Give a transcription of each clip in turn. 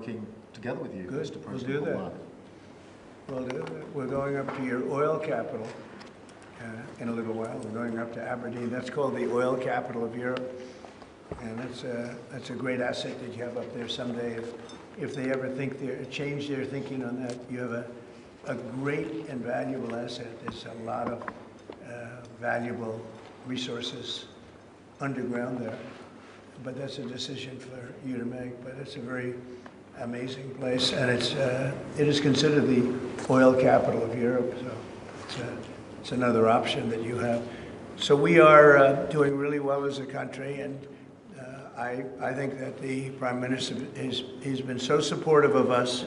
working together with you, Good. Mr. President. We'll do that. We'll do that. We're going up to your oil capital in a little while. We're going up to Aberdeen. That's called the oil capital of Europe, and that's a great asset that you have up there someday. If they ever change their thinking on that, you have a great and valuable asset. There's a lot of valuable resources underground there, but that's a decision for you to make. But it's a very amazing place, and it is considered the oil capital of Europe. So it's another option that you have. So we are doing really well as a country, and I think that the Prime Minister he's been so supportive of us,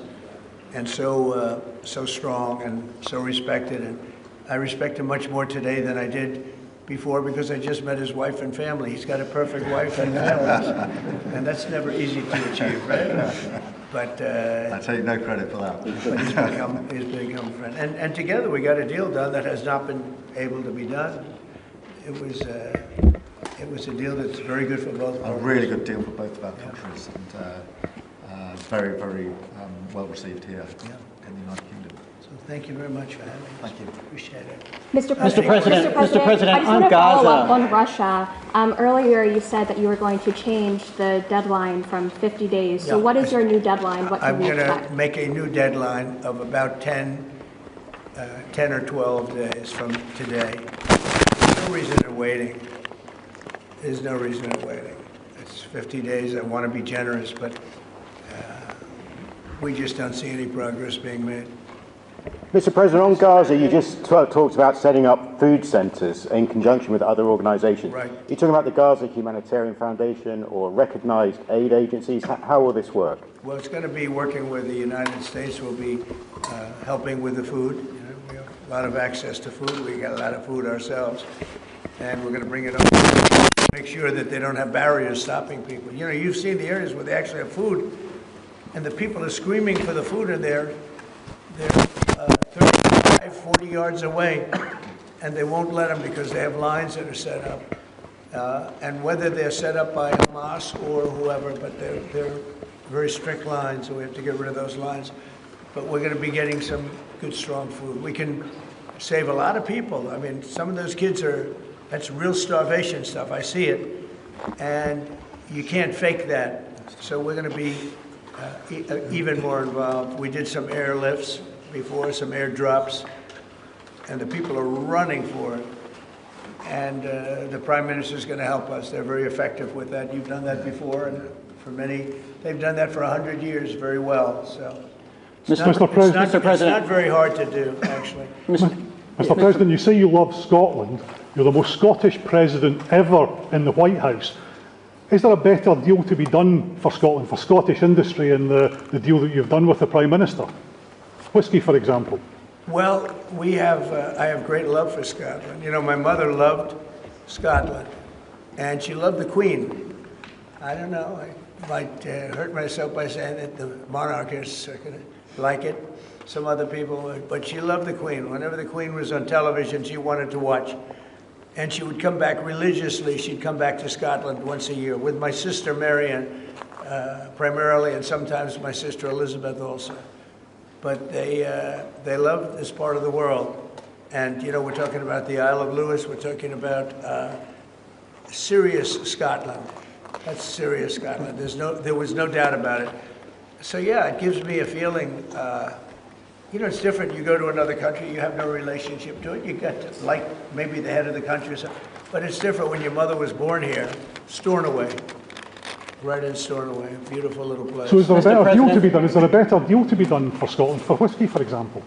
and so strong and so respected, and I respect him much more today than I did before, because I just met his wife and family. He's got a perfect wife and family, and that's never easy to achieve, right? But I take no credit for that. But he's become a friend, and together we got a deal done that has not been able to be done. It was a deal that's very good for both parties. A really good deal for both of our countries, and very, very well received here in the United Kingdom. So thank you very much for having us. Thank you. Appreciate it. Mr. President, I just want to follow up on Russia. Earlier you said that you were going to change the deadline from 50 days. So what is your new deadline? What can we expect? I'm going to make a new deadline of about 10 or 12 days from today. There's no reason in waiting. There's no reason in waiting. It's 50 days. I want to be generous, but we just don't see any progress being made. Mr. President, on Gaza, you just talked about setting up food centres in conjunction with other organisations. Right. You're talking about the Gaza Humanitarian Foundation or recognised aid agencies. How will this work? Well, it's going to be working with the United States. We'll be helping with the food. We have a lot of access to food. We got a lot of food ourselves, and we're going to bring it up to make sure that they don't have barriers stopping people. You know, you've seen the areas where they actually have food, and the people are screaming for the food, and they're 35, 40 yards away, and they won't let them because they have lines that are set up. And whether they're set up by Hamas or whoever, but they're very strict lines, so we have to get rid of those lines. But we're going to be getting some good, strong food. We can save a lot of people. I mean, some of those kids that's real starvation stuff. I see it. And you can't fake that. So we're going to be even more involved. We did some airlifts before, some airdrops, and the people are running for it. And the Prime Minister is going to help us. They're very effective with that. You've done that before, and for many, they've done that for 100 years very well. So it's not very hard to do, actually. Mr. President, you say you love Scotland. You're the most Scottish president ever in the White House. Is there a better deal to be done for Scotland, for Scottish industry, in the deal that you've done with the Prime Minister? Whisky, for example. Well, I have great love for Scotland. You know, my mother loved Scotland, and she loved the Queen. I don't know, I might hurt myself by saying that the monarchists are going to like it. Some other people would, but she loved the Queen. Whenever the Queen was on television, she wanted to watch. And she would come back religiously. She'd come back to Scotland once a year with my sister Marion, primarily, and sometimes my sister Elizabeth also. But they love this part of the world. And, you know, we're talking about the Isle of Lewis. We're talking about serious Scotland. That's serious Scotland. There was no doubt about it. So, yeah, it gives me a feeling, you know, it's different. You go to another country, you have no relationship to it. You got to like maybe the head of the country or something. But it's different when your mother was born here, Stornoway. Right in Stornoway, a beautiful little place. So is there a better deal to be done? Is there a better deal to be done for Scotland, for whisky, for example?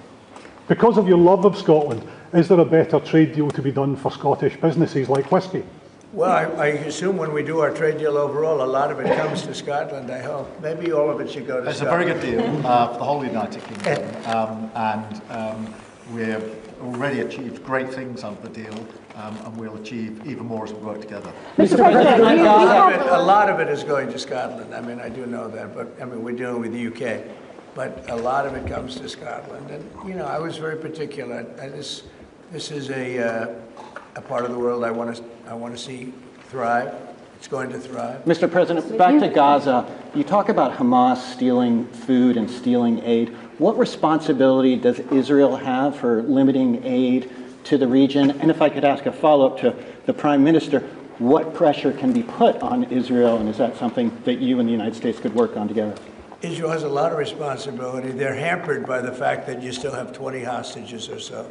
Because of your love of Scotland, is there a better trade deal to be done for Scottish businesses like whisky? Well, I assume when we do our trade deal overall, a lot of it comes to Scotland, I hope. Maybe all of it should go to Scotland. It's a very good deal for the whole United Kingdom, and we've already achieved great things out of the deal, and we'll achieve even more as we work together. Mr. President, a lot of it is going to Scotland. I mean, I do know that, but I mean, we're dealing with the UK. But a lot of it comes to Scotland. And, you know, I was very particular. This is a part of the world I want to see thrive. it's going to thrive. Mr. President, back to Gaza. You talk about Hamas stealing food and stealing aid. What responsibility does Israel have for limiting aid to the region? And if I could ask a follow-up to the Prime Minister, what pressure can be put on Israel, and is that something that you and the United States could work on together? Israel has a lot of responsibility. They're hampered by the fact that you still have 20 hostages or so.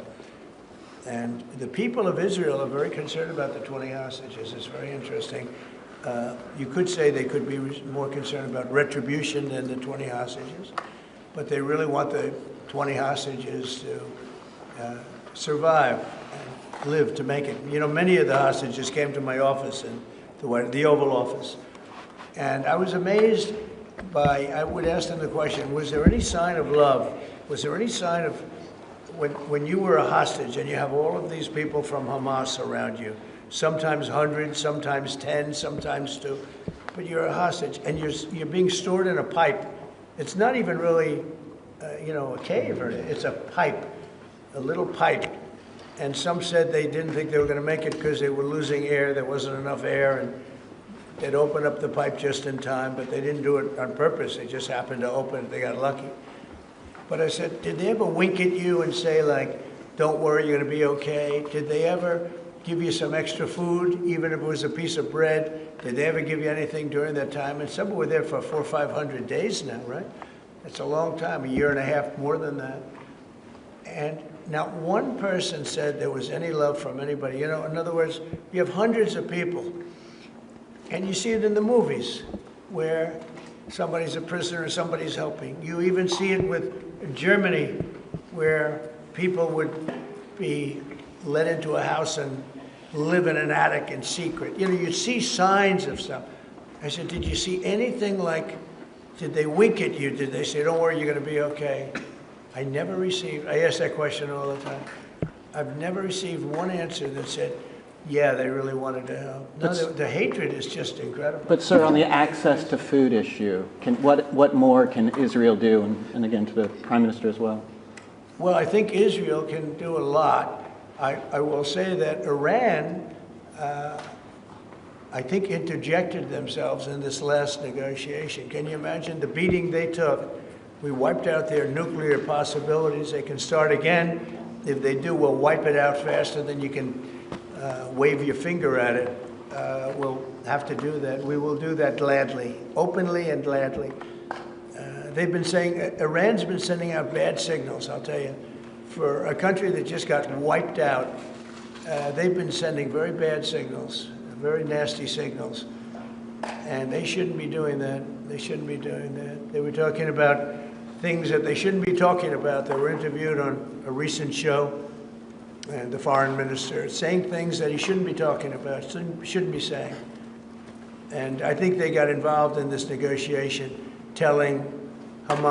And the people of Israel are very concerned about the 20 hostages. It's very interesting. You could say they could be more concerned about retribution than the 20 hostages, but they really want the 20 hostages to survive and live to make it. You know, many of the hostages came to my office in the Oval Office, and I was amazed by, I would ask them the question, was there any sign of love? Was there any sign of, when you were a hostage and you have all of these people from Hamas around you, sometimes hundreds, sometimes 10, sometimes 2, but you're a hostage and you're being stored in a pipe. It's not even really, a cave, or it's a pipe, a little pipe. And some said they didn't think they were going to make it because they were losing air. There wasn't enough air, and they'd open up the pipe just in time, but they didn't do it on purpose. They just happened to open it. They got lucky. But I said, did they ever wink at you and say, like, don't worry, you're going to be okay? Did they ever give you some extra food, even if it was a piece of bread? Did they ever give you anything during that time? And some were there for 400 or 500 days now, right? That's a long time, a year and a half, more than that. And not one person said there was any love from anybody. You know, in other words, you have hundreds of people, and you see it in the movies where somebody's a prisoner and somebody's helping. You even see it with Germany, where people would be let into a house and live in an attic in secret. You know, you'd see signs of stuff. I said, did you see anything like, did they wink at you? Did they say, don't worry, you're going to be okay? I never received, I ask that question all the time. I've never received one answer that said, yeah, they really wanted to help. No, the hatred is just incredible. But, sir, on the access to food issue, what more can Israel do? And again, to the Prime Minister as well. Well, I think Israel can do a lot. I will say that Iran, I think, interjected themselves in this last negotiation. Can you imagine the beating they took? We wiped out their nuclear possibilities. They can start again. If they do, we'll wipe it out faster than you can wave your finger at it. We'll have to do that. We will do that gladly, openly and gladly. They've been saying, Iran's been sending out bad signals, I'll tell you. For a country that just got wiped out, they've been sending very bad signals, very nasty signals. And they shouldn't be doing that. They shouldn't be doing that. They were talking about things that they shouldn't be talking about. They were interviewed on a recent show, and the foreign minister saying things that he shouldn't be talking about, shouldn't be saying. And I think they got involved in this negotiation telling Hamas